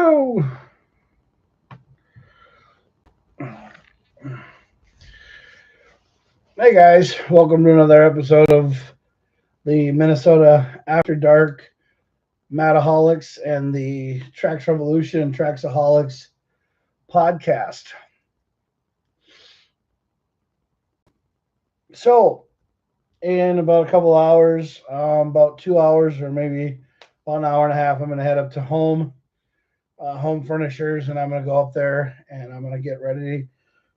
Woo! Hey guys, welcome to another episode of the Minnesota After Dark Mataholics and the Trax Revolution and Traxaholics podcast. So, in about a couple hours, about 2 hours or maybe about an hour and a half, I'm going to head up to Home Furnishers, and I'm going to go up there and I'm going to get ready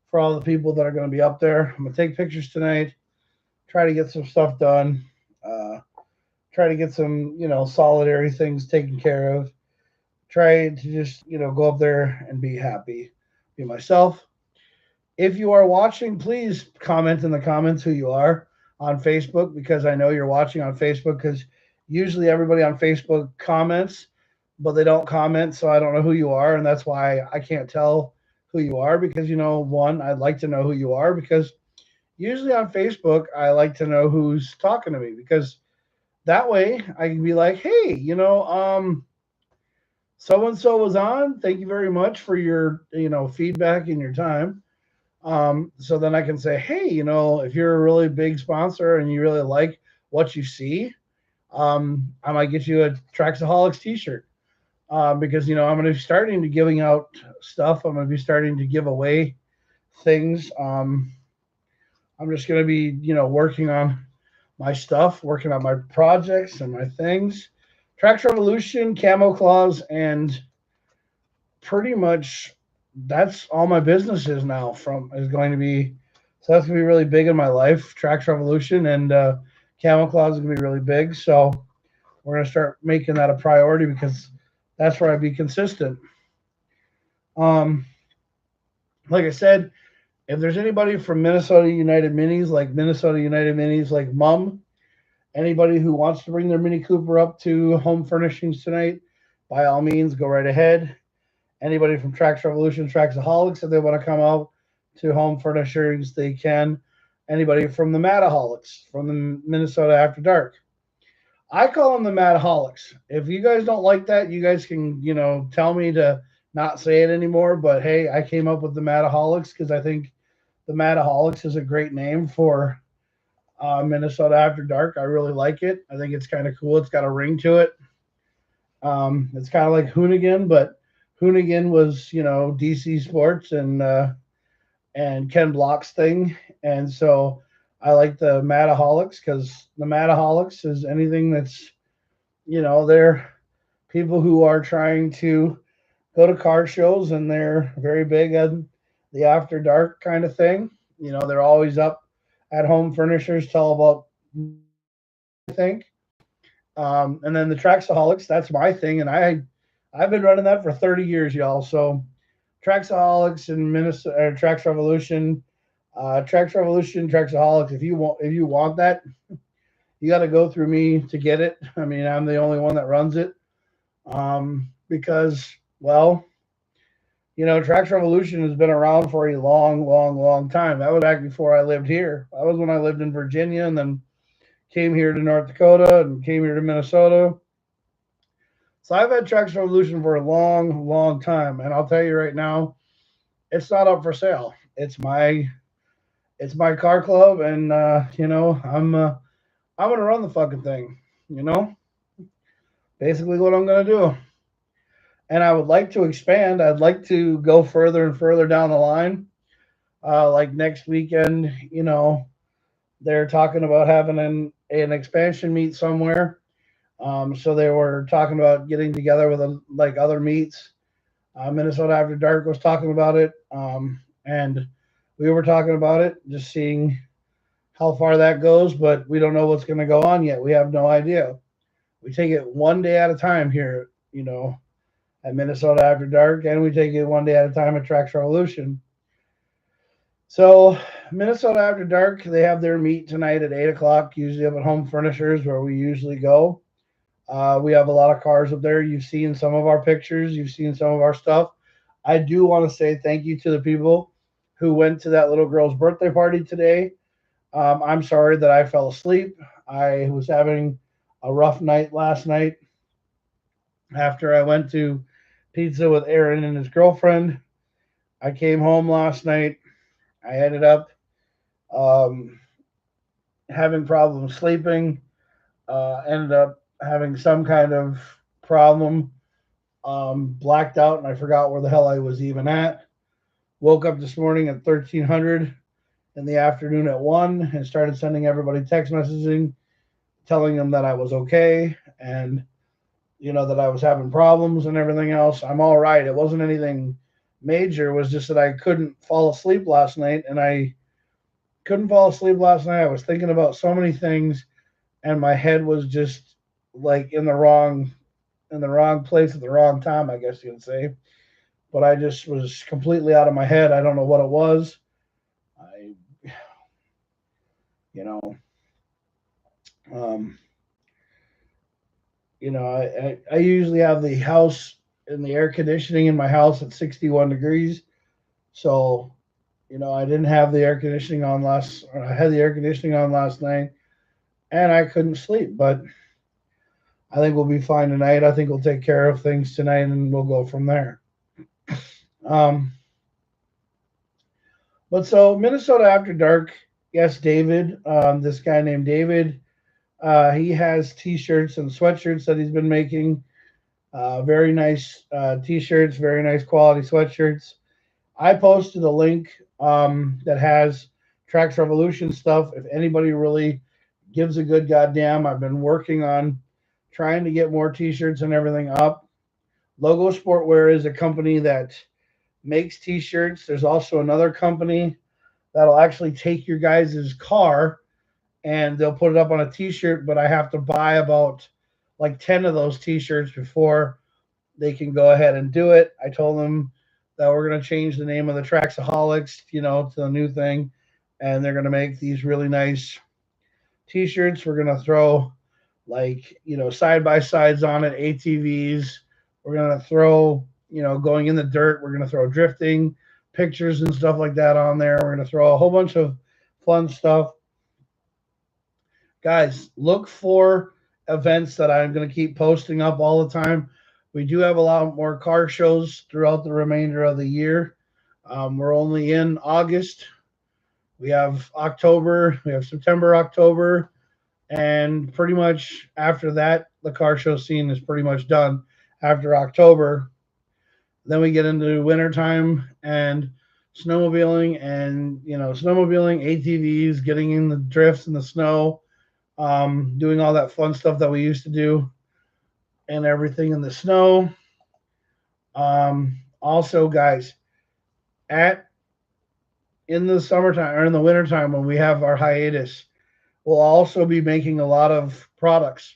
for all the people that are going to be up there. I'm going to take pictures tonight, try to get some stuff done, uh, try to get some, solidary things taken care of, try to just, go up there and be happy, be myself. If you are watching, please comment in the comments who you are on Facebook, because I know you're watching on Facebook, because usually everybody on Facebook comments, but they don't comment, so I don't know who you are, and that's why I can't tell who you are, because one, I'd like to know who you are, because usually on Facebook I like to know who's talking to me, because that way I can be like, hey, so and so was on. Thank you very much for your feedback and your time. So then I can say, hey, if you're a really big sponsor and you really like what you see, I might get you a Traxaholics T-shirt, because I'm going to be starting to giving out stuff. I'm going to be starting to give away things. I'm just going to be working on my stuff, working on my projects and my things. Trax Revolution, Camo Claws, and pretty much that's all my business is now. From is going to be so that's gonna be really big in my life. Trax Revolution and Camo Claws is gonna be really big. So we're gonna start making that a priority, because that's where I be consistent. Um, like I said, if there's anybody from Minnesota United Minis, like Mum, anybody who wants to bring their Mini Cooper up to Home Furnishings tonight, by all means, go right ahead. Anybody from Trax Revolution, Traxaholics, if they want to come out to Home Furnishings, they can. Anybody from the Mataholics, from the Minnesota After Dark. I call them the Mataholics. If you guys don't like that, you guys can, tell me to not say it anymore. But hey, I came up with the Mataholics because I think the Mataholics is a great name for Minnesota After Dark. I really like it. I think it's kind of cool. It's got a ring to it. It's kind of like Hoonigan, but Hoonigan was, DC Sports and Ken Block's thing, and so I like the Mataholics, because the Mataholics is anything that's, they're people who are trying to go to car shows, and they're very big on the after dark kind of thing. They're always up at Home Furnishers till about, I think. And then the Traxaholics, that's my thing, and I've been running that for 30 years, y'all. So Traxaholics and Minnesota Trax Revolution, Traxaholics. If you want that, you got to go through me to get it. I mean, I'm the only one that runs it, because Trax Revolution has been around for a long, long, long time. That was back before I lived here. That was when I lived in Virginia, and then came here to North Dakota and came here to Minnesota. So I've had Trax Revolution for a long, long time, and I'll tell you right now, it's not up for sale. It's my car club, and I'm gonna run the fucking thing. You know, basically what I'm gonna do. And I would like to expand. I'd like to go further and further down the line. Like next weekend, they're talking about having an expansion meet somewhere. So they were talking about getting together with like other meets. Minnesota After Dark was talking about it, and we were talking about it, just seeing how far that goes. But we don't know what's going to go on yet. We have no idea. We take it one day at a time here, at Minnesota After Dark, and we take it one day at a time at Trax Revolution. So Minnesota After Dark, they have their meet tonight at 8 o'clock, usually up at Home Furnishers, where we usually go. We have a lot of cars up there. You've seen some of our pictures. You've seen some of our stuff. I do want to say thank you to the people who went to that little girl's birthday party today. I'm sorry that I fell asleep. I was having a rough night last night after I went to pizza with Aaron and his girlfriend. I came home last night. I ended up um, having problems sleeping. Ended up having some kind of problem. Blacked out and I forgot where the hell I was even at. Woke up this morning at 1300 in the afternoon at 1 and started sending everybody text messaging telling them that I was okay and that I was having problems and everything else. I'm all right. It wasn't anything major. It was just that I couldn't fall asleep last night, and I couldn't fall asleep last night. I was thinking about so many things, and my head was just like in the wrong place at the wrong time, I guess you could say. But I just was completely out of my head. I don't know what it was. I, you know, um, I usually have the house and the air conditioning in my house at 61 degrees. So, I didn't have the air conditioning on or I had the air conditioning on last night and I couldn't sleep. But I think we'll be fine tonight. I think we'll take care of things tonight and we'll go from there. Um, but so Minnesota After Dark, yes, David, this guy named David, he has t-shirts and sweatshirts that he's been making. Very nice t-shirts, very nice quality sweatshirts. I posted a link that has Trax Revolution stuff. If anybody really gives a good goddamn, I've been working on trying to get more t-shirts and everything up. Logo Sportwear is a company that makes t-shirts. There's also another company that'll actually take your guys' car and they'll put it up on a t-shirt, but I have to buy about like 10 of those t-shirts before they can go ahead and do it. I told them that we're going to change the name of the Traxaholics, to the new thing, and they're going to make these really nice t-shirts. We're going to throw like, side by sides on it, ATVs. We're going to throw, going in the dirt. We're going to throw drifting pictures and stuff like that on there. We're going to throw a whole bunch of fun stuff. Guys, look for events that I'm going to keep posting up all the time. We do have a lot more car shows throughout the remainder of the year. We're only in August. We have October, we have September, October, and pretty much after that, the car show scene is pretty much done after October. Then we get into wintertime and snowmobiling snowmobiling, ATVs, getting in the drifts in the snow, doing all that fun stuff that we used to do and everything in the snow. Also, guys, at in the summertime or in the wintertime when we have our hiatus, we'll also be making a lot of products.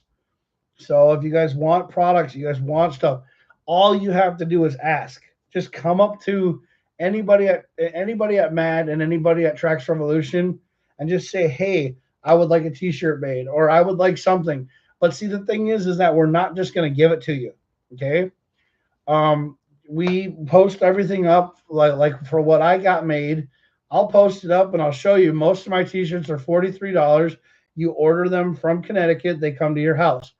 So if you guys want products, you guys want stuff, all you have to do is ask. Just come up to anybody at Mad and anybody at Trax Revolution and just say, "Hey, I would like a T-shirt made, or I would like something." But see, the thing is that we're not just going to give it to you. Okay. We post everything up like for what I got made. I'll post it up and I'll show you. Most of my T-shirts are $43. You order them from Connecticut, they come to your house.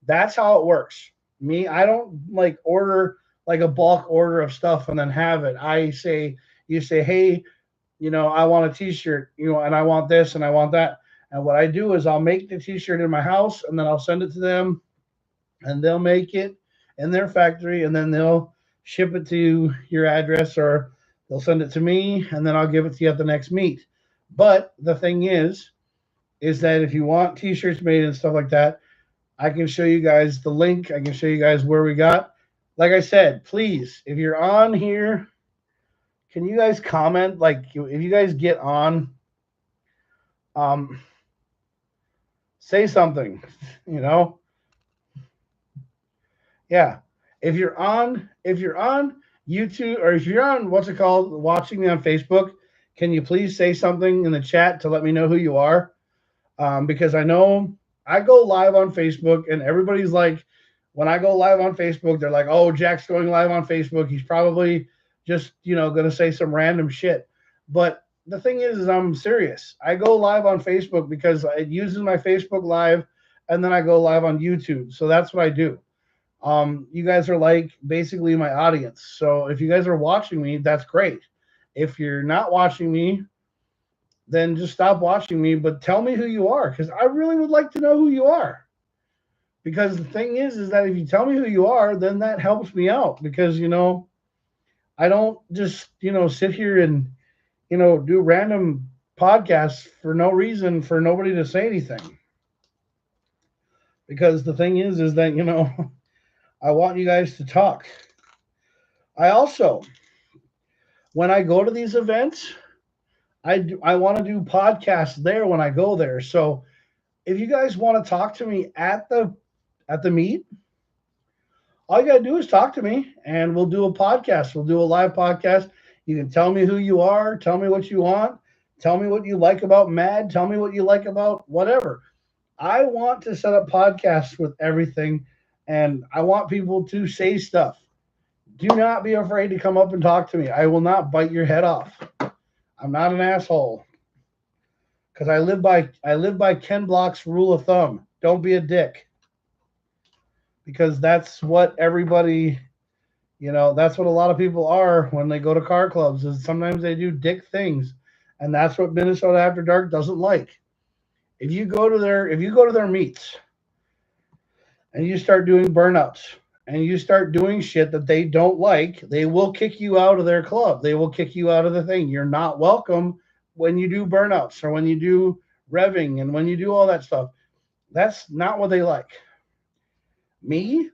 That's how it works. Me, I don't like order like a bulk order of stuff and then have it. You say, "Hey, I want a T-shirt, and I want this and I want that." And what I do is I'll make the T-shirt in my house and then I'll send it to them, and they'll make it in their factory, and then they'll ship it to your address, or they'll send it to me, and then I'll give it to you at the next meet. But the thing is that if you want T-shirts made and stuff like that, I can show you guys the link. I can show you guys where we got. Like I said, please, if you're on here, can you guys comment? Like, if you guys get on, um, say something, you know? Yeah. If you're on YouTube, or if you're on what's it called, watching me on Facebook, can you please say something in the chat to let me know who you are? Because I know I go live on Facebook, and everybody's like, when I go live on Facebook, they're like, "Oh, Jack's going live on Facebook. He's probably just going to say some random shit." But the thing is I'm serious. I go live on Facebook because it uses my Facebook Live, and then I go live on YouTube. So that's what I do. You guys are like basically my audience. So if you guys are watching me, that's great. If you're not watching me, then just stop watching me, but tell me who you are because I really would like to know who you are. Because the thing is that if you tell me who you are, then that helps me out because, I don't just, sit here and, do random podcasts for no reason for nobody to say anything. Because the thing is that, I want you guys to talk. I also, when I go to these events, I want to do podcasts there when I go there. So if you guys want to talk to me at the meet, all you gotta do is talk to me, and we'll do a podcast. We'll do a live podcast. You can tell me who you are, tell me what you want, tell me what you like about Mad, tell me what you like about whatever. I want to set up podcasts with everything, and I want people to say stuff. Do not be afraid to come up and talk to me. I will not bite your head off. I'm not an asshole because I live by Ken Block's rule of thumb. Don't be a dick because that's what everybody, that's what a lot of people are when they go to car clubs. Is sometimes they do dick things, and that's what Minnesota After Dark doesn't like. If you go to their meets and you start doing burnouts and you start doing shit that they don't like, they will kick you out of their club. They will kick you out of the thing. You're not welcome when you do burnouts or when you do revving and when you do all that stuff. That's not what they like. Me,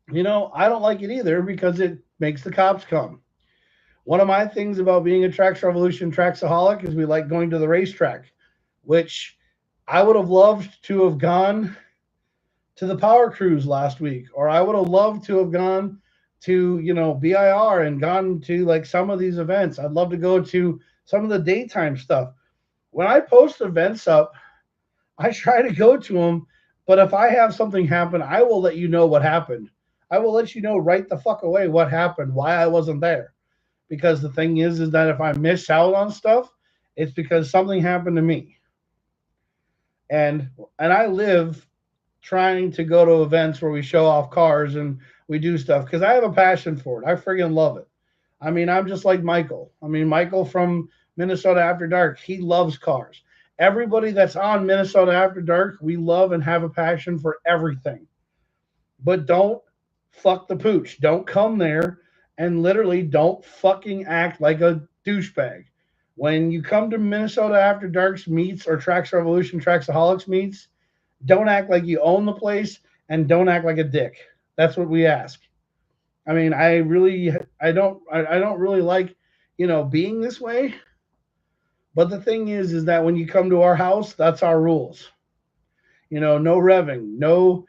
I don't like it either because it makes the cops come. One of my things about being a Trax Revolution Traxaholic is we like going to the racetrack, which I would have loved to have gone to the Power Cruise last week, or I would have loved to have gone to, BIR and gone to like some of these events. I'd love to go to some of the daytime stuff. When I post events up, I try to go to them, but if I have something happen, I will let you know what happened. I will let you know right the fuck away what happened, why I wasn't there. Because the thing is that if I miss out on stuff, it's because something happened to me. And I live trying to go to events where we show off cars and we do stuff because I have a passion for it. I friggin' love it. I mean, I'm just like Michael. I mean, Michael from Minnesota After Dark, he loves cars. Everybody that's on Minnesota After Dark, we love and have a passion for everything. But don't fuck the pooch. Don't come there and literally don't fucking act like a douchebag. When you come to Minnesota After Dark's meets or Trax Revolution Traxaholics meets, don't act like you own the place and don't act like a dick. That's what we ask. I mean, I don't really like, being this way. But the thing is that when you come to our house, that's our rules. No revving, no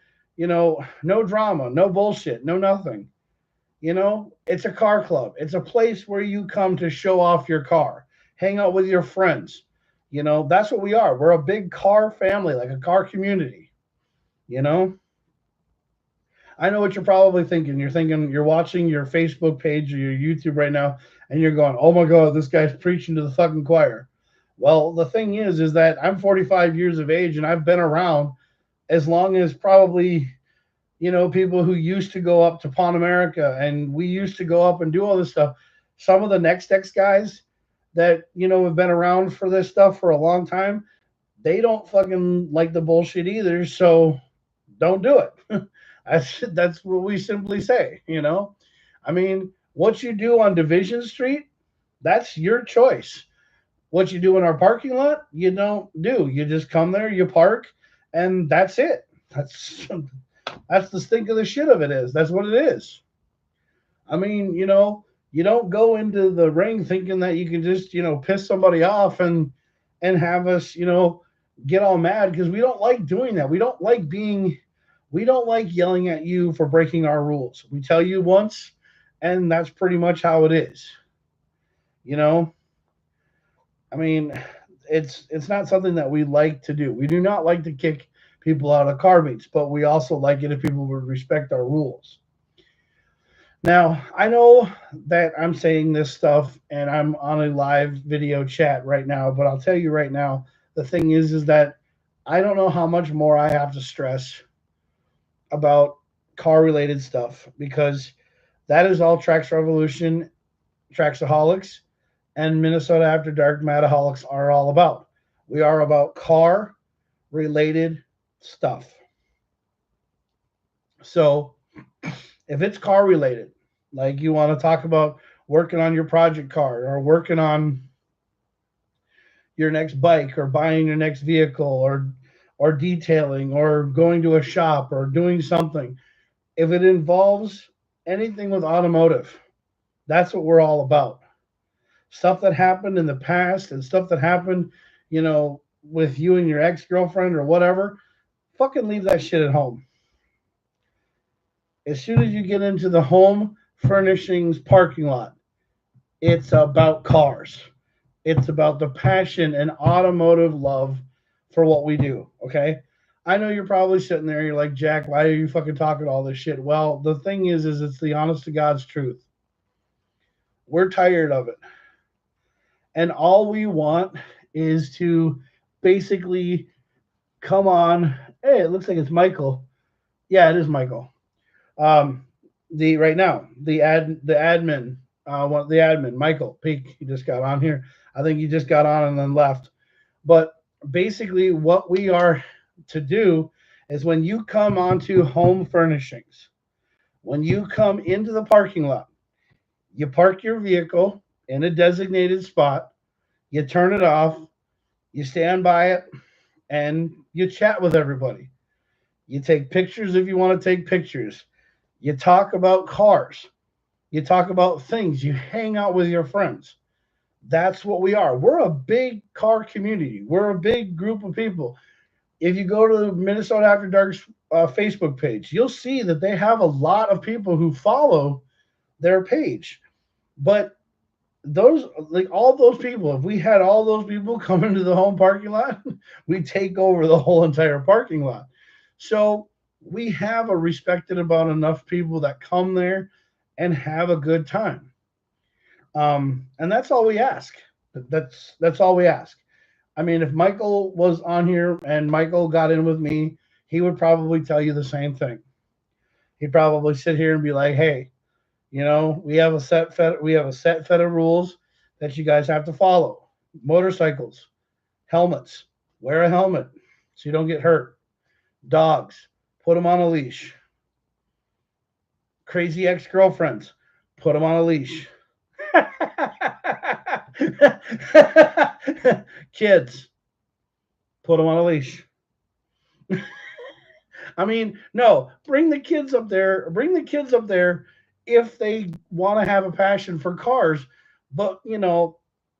drama, no bullshit, no nothing. It's a car club. It's a place where you come to show off your car, hang out with your friends. That's what we are. We're a big car family, like a car community. You know, I know what you're probably thinking. You're thinking you're watching your Facebook page or your YouTube right now, and you're going, "Oh my God, this guy's preaching to the fucking choir." Well, the thing is that I'm 45 years of age and I've been around as long as probably people who used to go up to Pawn America and we used to go up and do all this stuff. Some of the Next X guys that have been around for this stuff for a long time, they don't fucking like the bullshit either. So don't do it. That's what we simply say. I mean, what you do on Division Street, that's your choice. What you do in our parking lot, you don't do. You just come there, you park, and that's it. That's the stink of the shit of it is. That's what it is. I mean, you don't go into the ring thinking that you can just, piss somebody off and have us, get all mad because we don't like doing that. We don't like yelling at you for breaking our rules. We tell you once, and that's pretty much how it is. You know, I mean, it's not something that we like to do. We do not like to kick people out of car meets, but we also like it if people would respect our rules. Now, I know that I'm saying this stuff and I'm on a live video chat right now, but I'll tell you right now, the thing is that I don't know how much more I have to stress about car related stuff, because that is all Trax Revolution, Traxaholics, and Minnesota After Dark Mataholics are all about. We are about car related stuff. So if it's car related, like you want to talk about working on your project car or working on your next bike or buying your next vehicle or detailing or going to a shop or doing something, if it involves anything with automotive, that's what we're all about. Stuff that happened in the past and stuff that happened, with you and your ex-girlfriend or whatever, fucking leave that shit at home. As soon as you get into the home furnishings parking lot, it's about cars. It's about the passion and automotive love for what we do. Okay. I know you're probably sitting there. You're like, Jack, why are you fucking talking all this shit? Well, the thing is it's the honest to God's truth. We're tired of it. And all we want is to basically come on. Hey, it looks like it's Michael. Yeah, it is Michael. Um, the right now the admin, the admin Michael Peak. He just got on here. I think he just got on and then left. But basically, what we are to do is when you come onto home furnishings, when you come into the parking lot, you park your vehicle in a designated spot, you turn it off, you stand by it, and you chat with everybody. You take pictures if you want to take pictures. You talk about cars. You talk about things. You hang out with your friends. That's what we are. We're a big car community. We're a big group of people. If you go to the Minnesota After Dark's Facebook page, you'll see that they have a lot of people who follow their page. But those, like all those people, if we had all those people come into the home parking lot, we'd take over the whole entire parking lot. So we have a respected about enough people that come there and have a good time. And that's all we ask. That's all we ask. I mean, if Michael was on here and Michael got in with me, he would probably tell you the same thing. He'd probably sit here and be like, "Hey, we have a set set of rules that you guys have to follow. Motorcycles, helmets, wear a helmet so you don't get hurt. Dogs, put them on a leash. Crazy ex-girlfriends, put them on a leash. Kids, put them on a leash." I mean, no, bring the kids up there. Bring the kids up there if they want to have a passion for cars. But,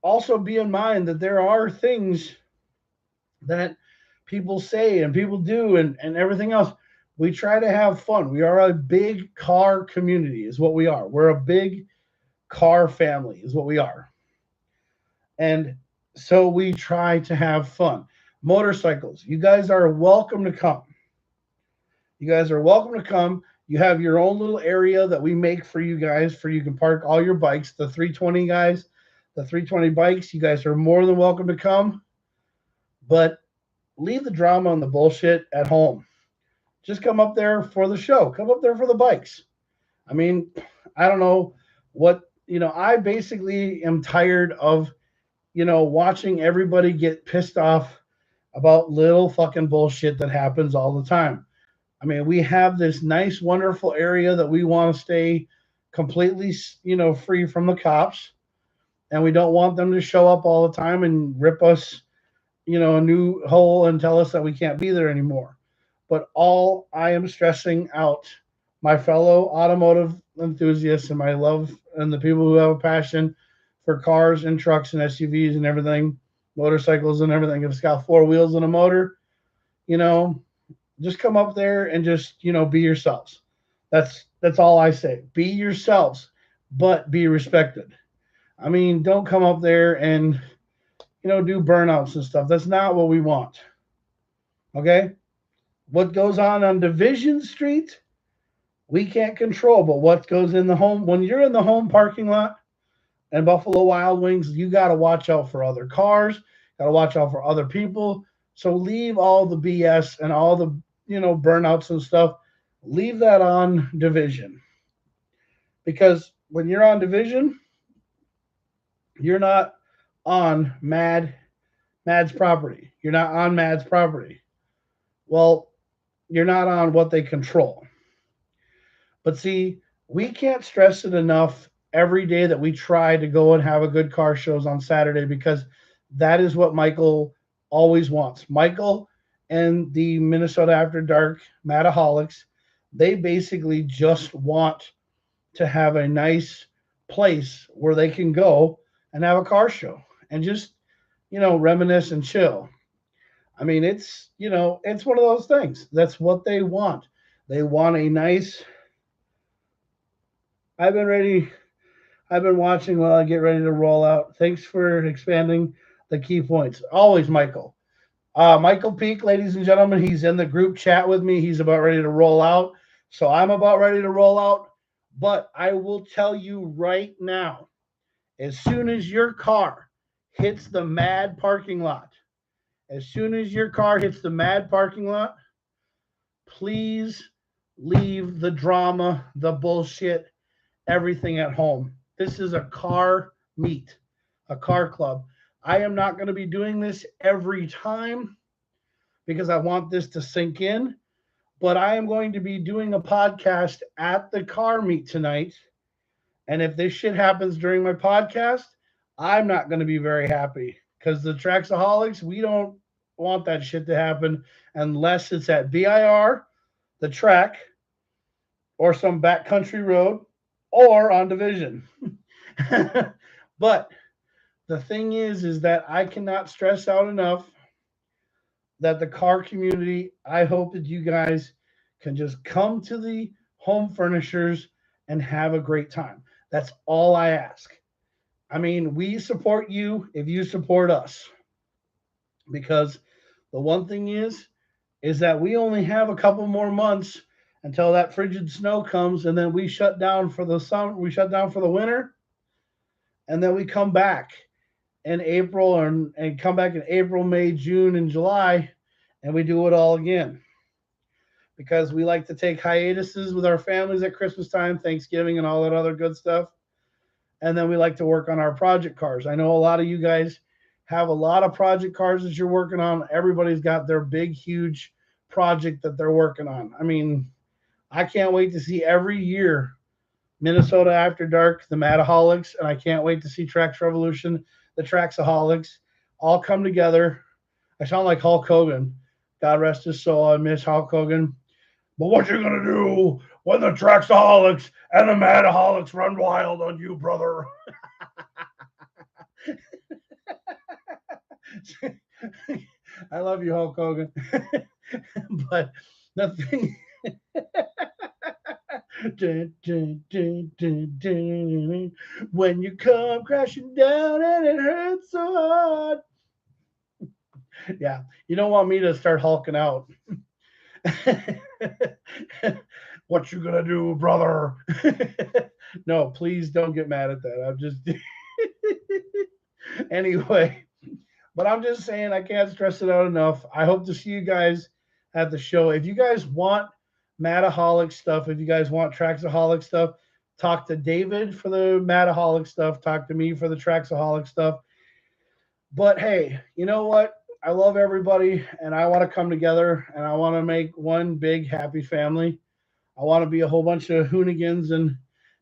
also be in mind that there are things that people say and people do and everything else. We try to have fun. We are a big car community, is what we are. We're a big car family, is what we are. And so we try to have fun. Motorcycles, you guys are welcome to come. You guys are welcome to come. You have your own little area that we make for you guys, for you can park all your bikes. The 320 guys, the 320 bikes, you guys are more than welcome to come. But leave the drama and the bullshit at home. Just come up there for the show. Come up there for the bikes. I mean, I don't know what, I basically am tired of, watching everybody get pissed off about little fucking bullshit that happens all the time. I mean, we have this nice, wonderful area that we want to stay completely, free from the cops. And we don't want them to show up all the time and rip us, a new hole and tell us that we can't be there anymore. But all I am stressing out, my fellow automotive enthusiasts and my love and the people who have a passion for cars and trucks and SUVs and everything, motorcycles and everything. If it's got four wheels and a motor, just come up there and just, be yourselves. That's all I say. Be yourselves, but be respected. I mean, don't come up there and, do burnouts and stuff. That's not what we want. Okay? What goes on Division Street, we can't control. But what goes in the home, when you're in the home parking lot and Buffalo Wild Wings, you got to watch out for other cars, got to watch out for other people. So leave all the BS and all the, burnouts and stuff. leave that on Division. Because when you're on Division, you're not on Mad's property. You're not on Mad's property. Well, you're not on what they control. But see, we can't stress it enough every day that we try to go and have a good car shows on Saturday because that is what Michael always wants. Michael and the Minnesota After Dark Mataholics, they basically just want to have a nice place where they can go and have a car show and just, reminisce and chill. I mean, it's one of those things. That's what they want. They want a nice. I've been ready. I've been watching while I get ready to roll out. Thanks for expanding the key points. Always, Michael. Michael Peak, ladies and gentlemen, he's in the group chat with me. He's about ready to roll out. So I'm about ready to roll out. But I will tell you right now, as soon as your car hits the mad parking lot, as soon as your car hits the mad parking lot, please leave the drama, the bullshit, everything at home. This is a car meet, a car club. I am not going to be doing this every time because I want this to sink in, but I am going to be doing a podcast at the car meet tonight. And if this shit happens during my podcast, I'm not going to be very happy because the Traxaholics, we don't want that shit to happen unless it's at BIR, the track, or some backcountry road, or on Division. But the thing is that I cannot stress out enough that the car community, I hope that you guys can just come to the home furnishers and have a great time. That's all I ask. I mean, we support you if you support us. Because the one thing is that we only have a couple more months until that frigid snow comes and then we shut down for the summer, we shut down for the winter, and then we come back in April and come back in April, May, June, and July, and we do it all again because we like to take hiatuses with our families at Christmas time, Thanksgiving, and all that other good stuff. And then we like to work on our project cars. I know a lot of you guys have a lot of project cars that you're working on. Everybody's got their big, huge project that they're working on. I mean, I can't wait to see every year Minnesota After Dark, the Mataholics, and I can't wait to see Trax Revolution, the Traxaholics, all come together. I sound like Hulk Hogan. God rest his soul. I miss Hulk Hogan. But what you gonna do when the Traxaholics and the Mataholics run wild on you, brother? I love you, Hulk Hogan. But the thing when you come crashing down and it hurts so hard. Yeah, you don't want me to start hulking out. What you gonna do, brother? No, please don't get mad at that. I'm just anyway. But I'm just saying I can't stress it out enough. I hope to see you guys at the show. If you guys want Mataholic stuff, if you guys want Traxaholic stuff, talk to David for the Mataholic stuff. Talk to me for the Traxaholic stuff. But hey, you know what? I love everybody and I want to come together and I want to make one big happy family. I want to be a whole bunch of hoonigans and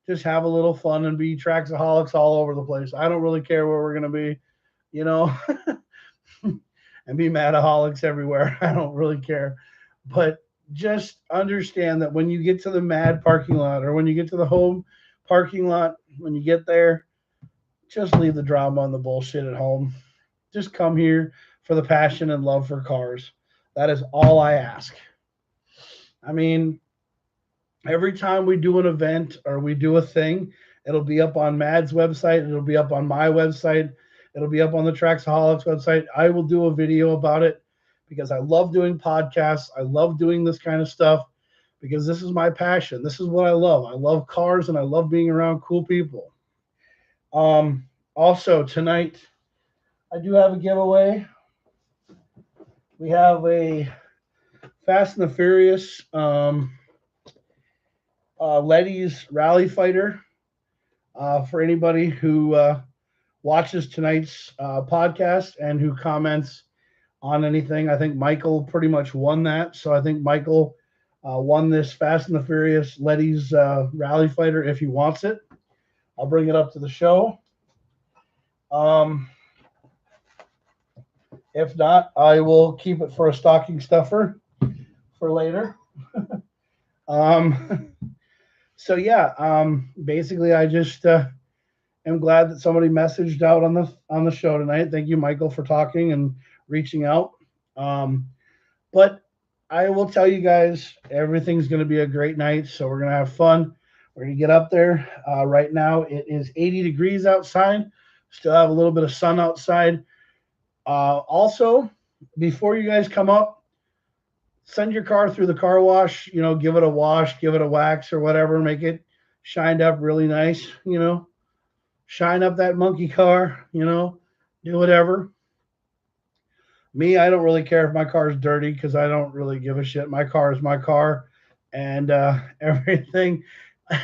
just have a little fun and be Traxaholics all over the place. I don't really care where we're going to be, you know, and be Mataholics everywhere. I don't really care. But just understand that when you get to the mad parking lot or when you get to the home parking lot, when you get there, just leave the drama and the bullshit at home. Just come here for the passion and love for cars. That is all I ask. I mean, every time we do an event or we do a thing, it'll be up on Mad's website. It'll be up on my website. It'll be up on the Traxaholics website. I will do a video about it because I love doing podcasts. I love doing this kind of stuff because this is my passion. This is what I love. I love cars and I love being around cool people. Also, tonight, I do have a giveaway. We have a Fast and the Furious Letty's Rally Fighter. For anybody who watches tonight's podcast and who comments on anything, I think Michael pretty much won that. So I think Michael won this Fast and the Furious Letty's Rally Fighter if he wants it. I'll bring it up to the show. Um, if not, I will keep it for a stocking stuffer for later. um, so yeah, basically, I just am glad that somebody messaged out on the show tonight. Thank you, Michael, for talking and reaching out. But I will tell you guys, everything's going to be a great night. So we're going to have fun. We're going to get up there. Right now, it is 80 degrees outside. Still have a little bit of sun outside. Also, before you guys come up, send your car through the car wash. Give it a wash, give it a wax or whatever. Make it shined up really nice. Shine up that monkey car. Do whatever. Me, I don't really care if my car is dirty because I don't really give a shit. My car is my car, and everything.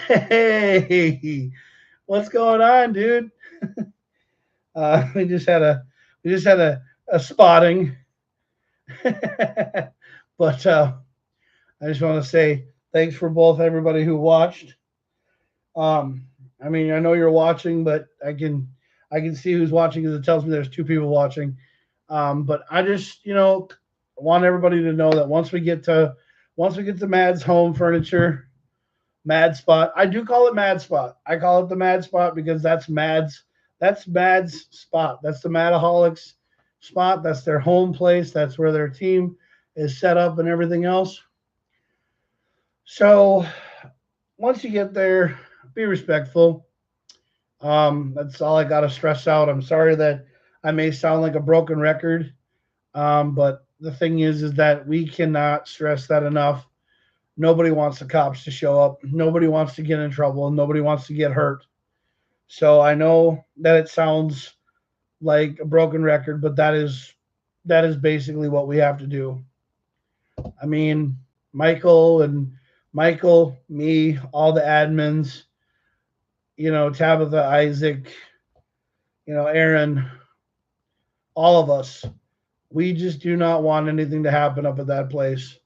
Hey, what's going on, dude? We just had a spotting, but I just want to say thanks for both everybody who watched. I mean, I know you're watching, but I can see who's watching because it tells me there's two people watching. But I just, want everybody to know that once we get to Mad's home furniture, Mad Spot. I do call it Mad Spot. I call it the Mad Spot because that's Mad's spot. That's the Madaholics spot. That's their home place. That's where their team is set up and everything else. So once you get there, be respectful. That's all I got to stress out. I'm sorry that I may sound like a broken record, but the thing is that we cannot stress that enough. Nobody wants the cops to show up. Nobody wants to get in trouble, and nobody wants to get hurt. So I know that it sounds like a broken record, but that is basically what we have to do. I mean, Michael, me, all the admins, Tabitha, Isaac, Aaron, all of us, we just do not want anything to happen up at that place.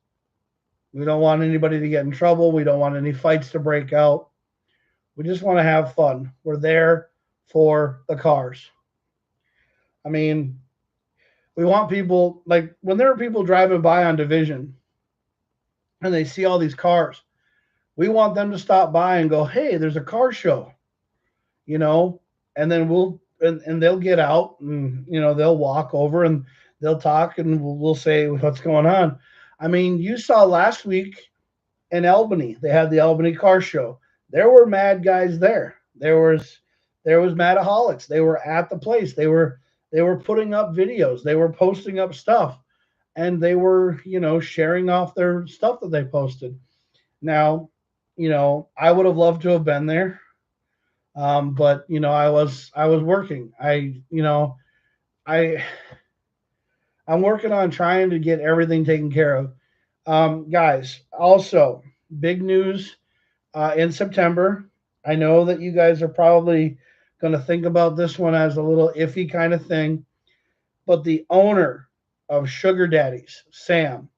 We don't want anybody to get in trouble. We don't want any fights to break out. We just want to have fun. We're there for the cars. I mean, we want people, like when there are people driving by on Division and they see all these cars, we want them to stop by and go, hey, there's a car show, and then and they'll get out and, they'll walk over and they'll talk and we'll say what's going on. I mean, you saw last week in Albany, they had the Albany car show. There were mad guys there. There was Madaholics. They were at the place. They were putting up videos. They were posting up stuff, and they were, sharing off their stuff that they posted. Now, I would have loved to have been there, but I was working. I'm working on trying to get everything taken care of. Guys, also big news in September. I know that you guys are probably going to think about this one as a little iffy kind of thing, but the owner of Sugar Daddies, Sam,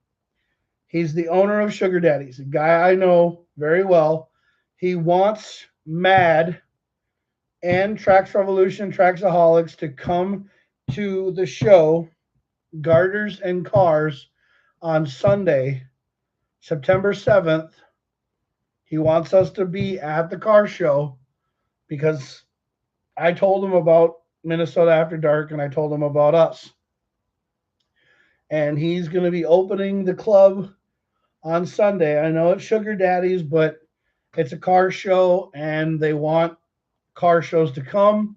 he's the owner of Sugar Daddies, a guy I know very well. He wants Mad and Trax Revolution, Traxaholics to come to the show, Garters and Cars, on Sunday, September 7th. He wants us to be at the car show because I told him about Minnesota After Dark and I told him about us. And he's going to be opening the club on Sunday. I know it's Sugar Daddies, but it's a car show and they want car shows to come.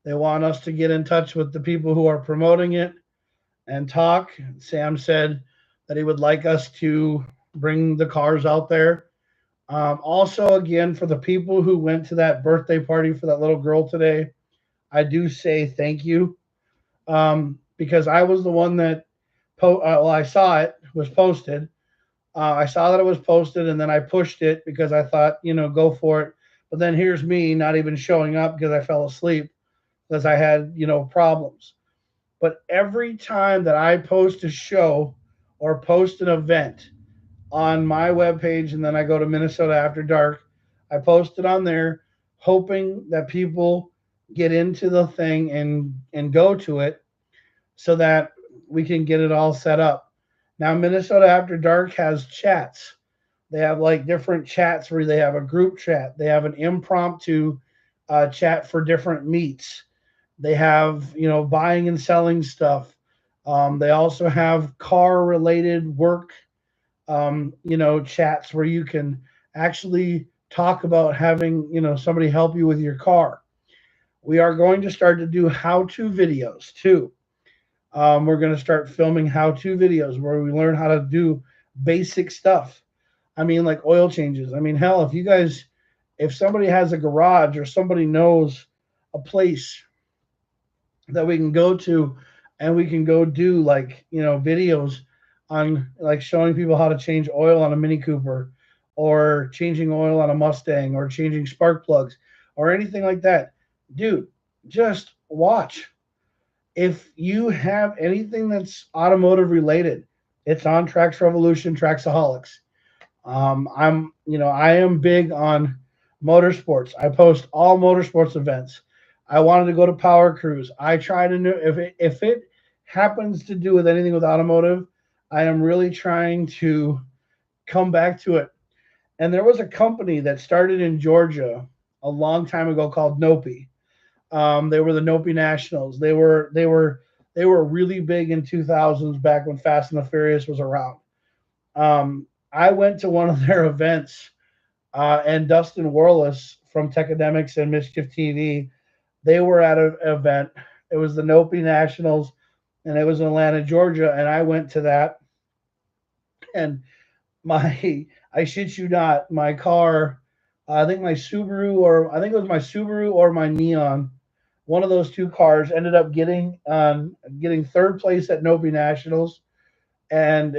They want us to get in touch with the people who are promoting it and talk. Sam said that he would like us to bring the cars out there. Also, again, for the people who went to that birthday party for that little girl today, I do say thank you, because I was the one that I saw it was posted. I saw that it was posted, and then I pushed it because I thought, go for it. But then here's me not even showing up because I fell asleep because I had, problems. But every time that I post a show or post an event on my webpage, and then I go to Minnesota After Dark, I post it on there, hoping that people get into the thing and go to it so that we can get it all set up. Now, Minnesota After Dark has chats. They have like different chats where they have a group chat, they have an impromptu chat for different meets. They have, buying and selling stuff. They also have car related work, chats where you can actually talk about having, somebody help you with your car. We are going to start to do how to videos too. We're going to start filming how to videos where we learn how to do basic stuff. I mean, like oil changes. I mean, hell, if somebody has a garage or somebody knows a place that we can go to and we can go do like, videos on like showing people how to change oil on a Mini Cooper or changing oil on a Mustang or changing spark plugs or anything like that. Dude, just watch. If you have anything that's automotive related, it's on Trax Revolution, Traxaholics. I am big on motorsports. I post all motorsports events. I wanted to go to Power Cruise. I try to know if it happens to do with anything with automotive, I am really trying to come back to it. And there was a company that started in Georgia a long time ago called Nopi. They were the Nopi Nationals. They were really big in 2000s back when Fast and the Furious was around. I went to one of their events, and Dustin Warless from Techademics and Mischief TV, they were at an event. It was the Nopi Nationals, and it was in Atlanta, Georgia, and I went to that. And I shit you not, my car, I think it was my Subaru or my Neon. One of those two cars ended up getting third place at Nopi Nationals, and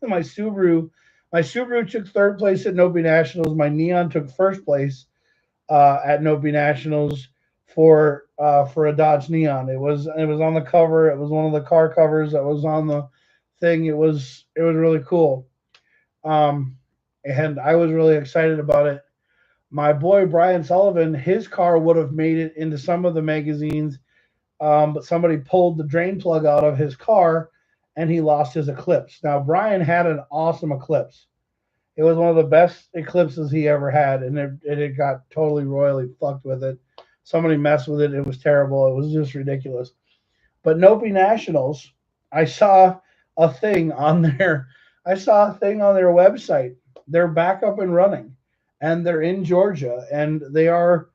my Subaru my Subaru took third place at Nopi Nationals. My Neon took first place at Nopi Nationals for a Dodge Neon. It was on the cover. It was one of the car covers that was on the thing. It was really cool. Um, and I was really excited about it. My boy Brian Sullivan, his car would have made it into some of the magazines, but somebody pulled the drain plug out of his car and he lost his Eclipse. Now, Brian had an awesome Eclipse. It was one of the best Eclipses he ever had, and it got totally royally fucked with it. Somebody messed with it. It was terrible. It was just ridiculous. But Nopi Nationals, I saw a thing on their I saw a thing on their website. They're back up and running, and they're in Georgia, and they're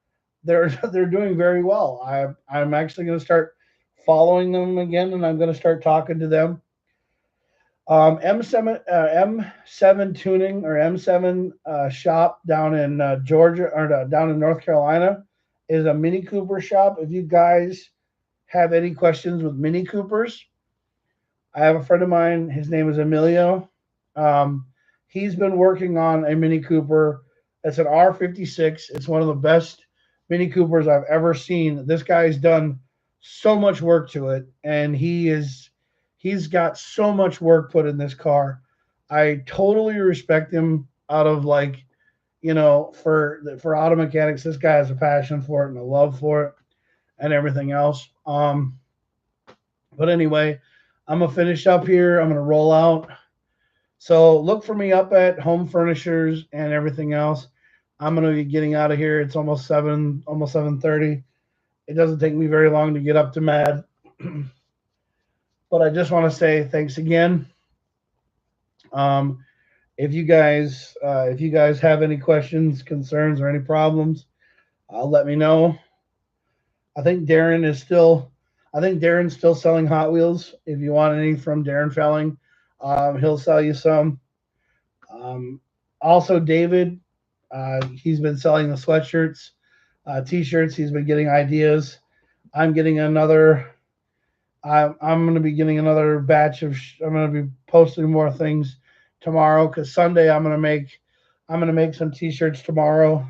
doing very well. I'm actually going to start following them again, and I'm going to start talking to them. M7 tuning or M7 shop down in Georgia or down in North Carolina is a Mini Cooper shop. If you guys have any questions with Mini Coopers, I have a friend of mine. His name is Emilio. Um, he's been working on a Mini Cooper. It's an R56. It's one of the best Mini Coopers I've ever seen. This guy's done so much work to it, and he's got so much work put in this car. I totally respect him out of like, for auto mechanics. This guy has a passion for it and a love for it and everything else. But anyway, I'm gonna finish up here. I'm gonna roll out. So look for me up at Home Furnishers and everything else. I'm gonna be getting out of here. It's almost 7:30. It doesn't take me very long to get up to Mad. But I just want to say thanks again. Um, if you guys have any questions, concerns, or any problems, let me know. I think Darren is still, I think Darren's still selling Hot Wheels. If you want any from Darren Felling, he'll sell you some. Um, Also, David, he's been selling the sweatshirts, t-shirts. He's been getting ideas. I'm getting another. I'm going to be getting another batch of. I'm going to be posting more things tomorrow because Sunday I'm gonna make some t-shirts tomorrow.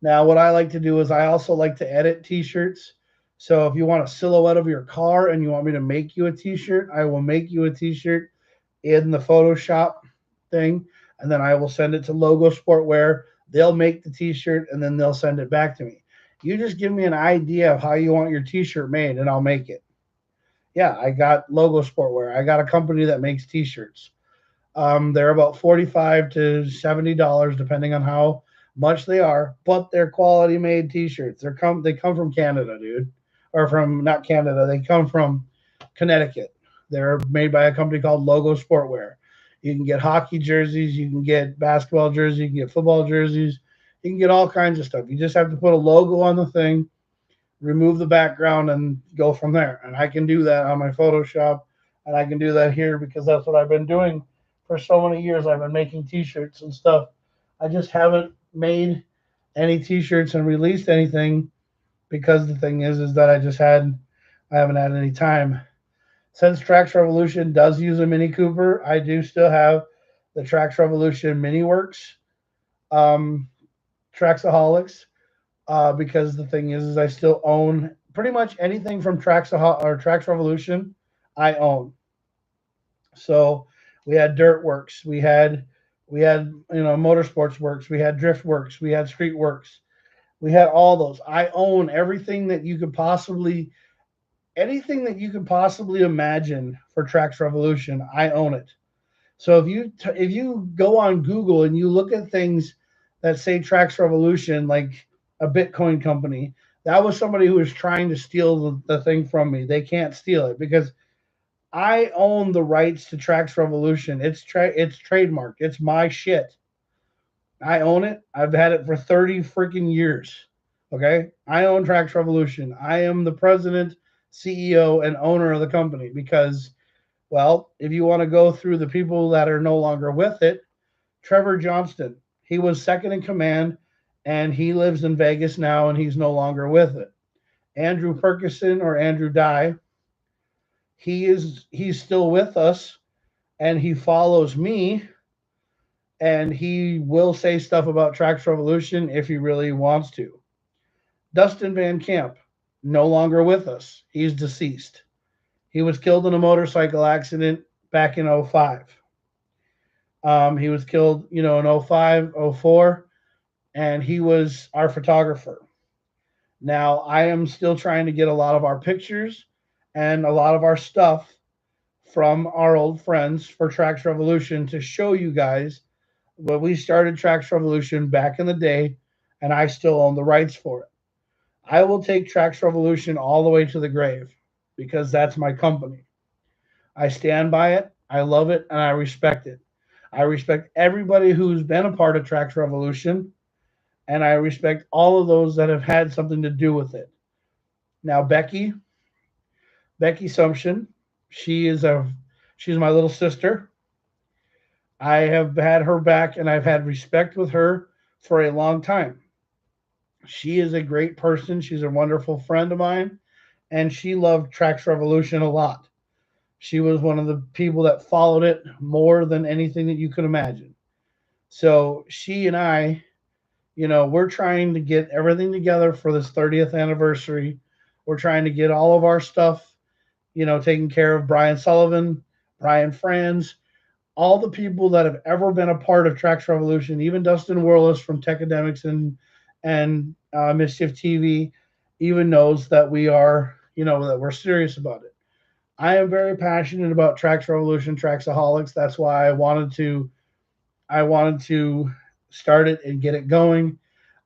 Now what I like to do is I also like to edit t-shirts. So if you want a silhouette of your car and you want me to make you a t-shirt, I will make you a t-shirt in the Photoshop thing, and then I will send it to Logo Sportwear. They'll make the t-shirt and then they'll send it back to me. You just give me an idea of how you want your t-shirt made and I'll make it. Yeah, I got Logo Sportwear. I got a company that makes t-shirts. They're about $45 to $70 depending on how much they are, but they're quality made t-shirts. They come from Canada, dude. Or from not Canada, they come from Connecticut. They're made by a company called Logo Sportwear. You can get hockey jerseys, you can get basketball jerseys, you can get football jerseys, you can get all kinds of stuff. You just have to put a logo on the thing, remove the background, and go from there. And I can do that on my Photoshop, and I can do that here because that's what I've been doing for so many years. I've been making T-shirts and stuff. I just haven't made any T-shirts and released anything because the thing is that I haven't had any time. Since Trax Revolution does use a Mini Cooper, I do still have the Trax Revolution Mini Works, um, Traxaholics, because the thing is I still own pretty much anything from Trax Revolution. I own. So we had Dirt Works, we had Motorsports Works, we had Drift Works, we had Street Works, we had all those. I own anything that you could possibly imagine for Trax Revolution. I own it. So if you go on Google and you look at things that say Trax Revolution, like a Bitcoin company, that was somebody who was trying to steal the thing from me. They can't steal it because I own the rights to Trax Revolution. It's trademarked. It's my shit. I own it. I've had it for 30 freaking years. Okay? I own Trax Revolution. I am the president, CEO, and owner of the company because, well, if you want to go through the people that are no longer with it, Trevor Johnston, he was second in command and he lives in Vegas now and he's no longer with it. Andrew Perkison or Andrew Dye, he's still with us and he follows me and he will say stuff about Trax Revolution if he really wants to. Dustin Van Camp, no longer with us. He's deceased. He was killed in a motorcycle accident back in '05. He was killed, in '05, '04, and he was our photographer. Now, I am still trying to get a lot of our pictures and a lot of our stuff from our old friends for Trax Revolution to show you guys when we started Trax Revolution back in the day, and I still own the rights for it. I will take Trax Revolution all the way to the grave because that's my company. I stand by it, I love it, and I respect it. I respect everybody who's been a part of Trax Revolution, and I respect all of those that have had something to do with it. Now, Becky Sumption, she is she's my little sister. I have had her back, and I've had respect with her for a long time. She is a great person. She's a wonderful friend of mine, and she loved Trax Revolution a lot. She was one of the people that followed it more than anything that you could imagine. So she and I, we're trying to get everything together for this 30th anniversary. We're trying to get all of our stuff, taken care of. Brian Sullivan, Brian Franz, all the people that have ever been a part of Trax Revolution, even Dustin Worless from Techademics and Mischief TV, even knows that we are, that we're serious about it. I am very passionate about Trax Revolution, Traxaholics. That's why I wanted to start it and get it going.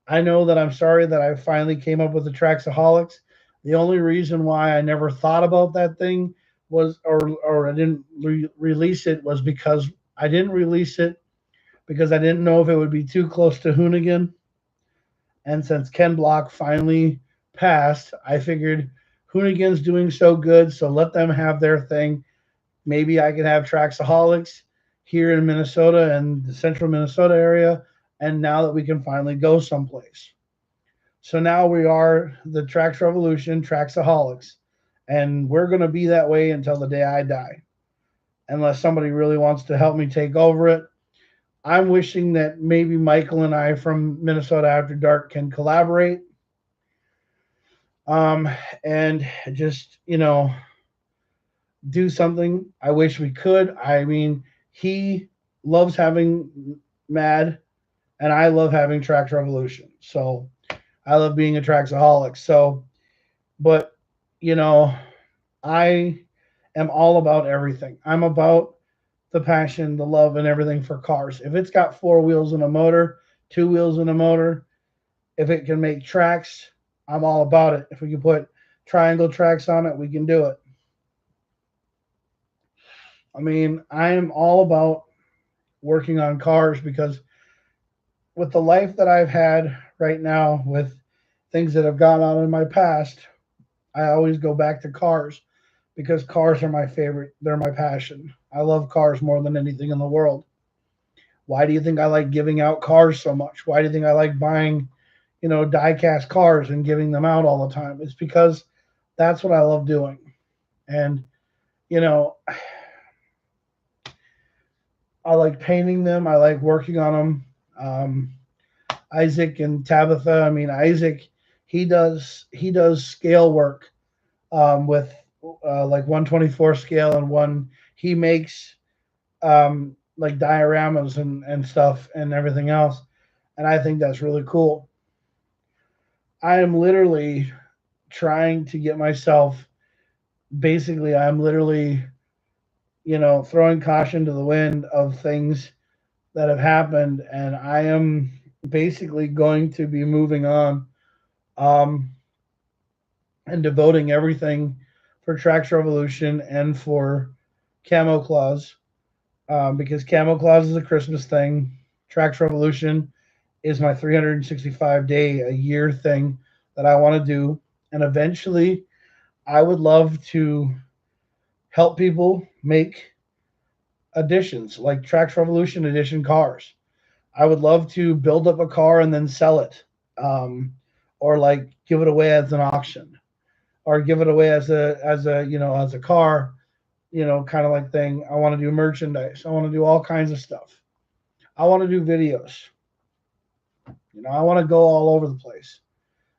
I know that I'm sorry that I finally came up with the Traxaholics. The only reason why I never thought about that thing was, or I didn't release it, was because I didn't release it because I didn't know if it would be too close to Hoonigan. And since Ken Block finally passed, I figured Hoonigan's doing so good, so let them have their thing. Maybe I can have Traxaholics here in Minnesota and the central Minnesota area, and now that we can finally go someplace. So now we are the Trax Revolution, Traxaholics, and we're going to be that way until the day I die. unless somebody really wants to help me take over it. I'm wishing that maybe Michael and I from Minnesota After Dark can collaborate, um, and just do something. I wish we could. I mean, he loves having Mad, and I love having Trax Revolution. So I love being a Traxaholic. So, but you know, I am all about everything. I'm about the passion, the love, and everything for cars. If it's got four wheels and a motor, two wheels and a motor, if it can make tracks, I'm all about it. If we can put triangle tracks on it, we can do it. I mean, I am all about working on cars because with the life that I've had right now, with things that have gone on in my past, I always go back to cars because cars are my favorite. They're my passion. I love cars more than anything in the world. Why do you think I like giving out cars so much? Why do you think I like buying, die cast cars and giving them out all the time? It's because that's what I love doing. And, you know, I like painting them. I like working on them. Isaac and Tabitha. I mean, Isaac, he does scale work with like 124 scale and one. He makes like dioramas and stuff and everything else, and I think that's really cool. I am literally trying to get myself. Basically, I'm literally throwing caution to the wind of things that have happened, and I am basically going to be moving on. Um, and devoting everything for Trax Revolution and for Camo Claus, because Camo Claus is a Christmas thing. Trax Revolution is my 365-day a year thing that I want to do. And eventually, I would love to help people make editions like Trax Revolution edition cars. I would love to build up a car and then sell it, or like give it away as an auction, or give it away as a car, kind of like thing. I want to do merchandise. I want to do all kinds of stuff. I want to do videos. I want to go all over the place.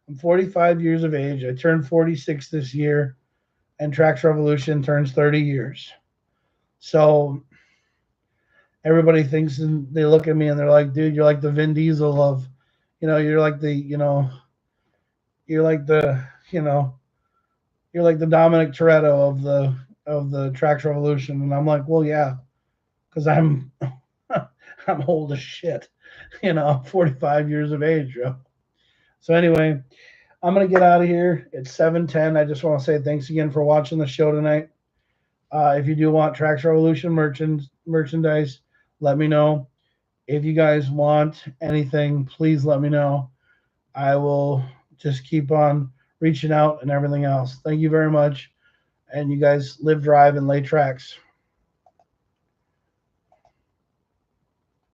I'm 45 years of age. I turned 46 this year, and Trax Revolution turns 30 years. So everybody thinks, and they look at me and they're like, "Dude, you're like the Vin Diesel of, you're like you're like the, you know, you're like the Dominic Toretto of the Trax Revolution." And I'm like, "Well, yeah, because I'm I'm old as shit. 45 years of age, Joe." So anyway, I'm gonna get out of here. It's 7:10. I just want to say thanks again for watching the show tonight. If you do want Trax Revolution merchandise, let me know. If you guys want anything, please let me know. I will just keep on reaching out and everything else. Thank you very much. And you guys live, drive, and lay tracks.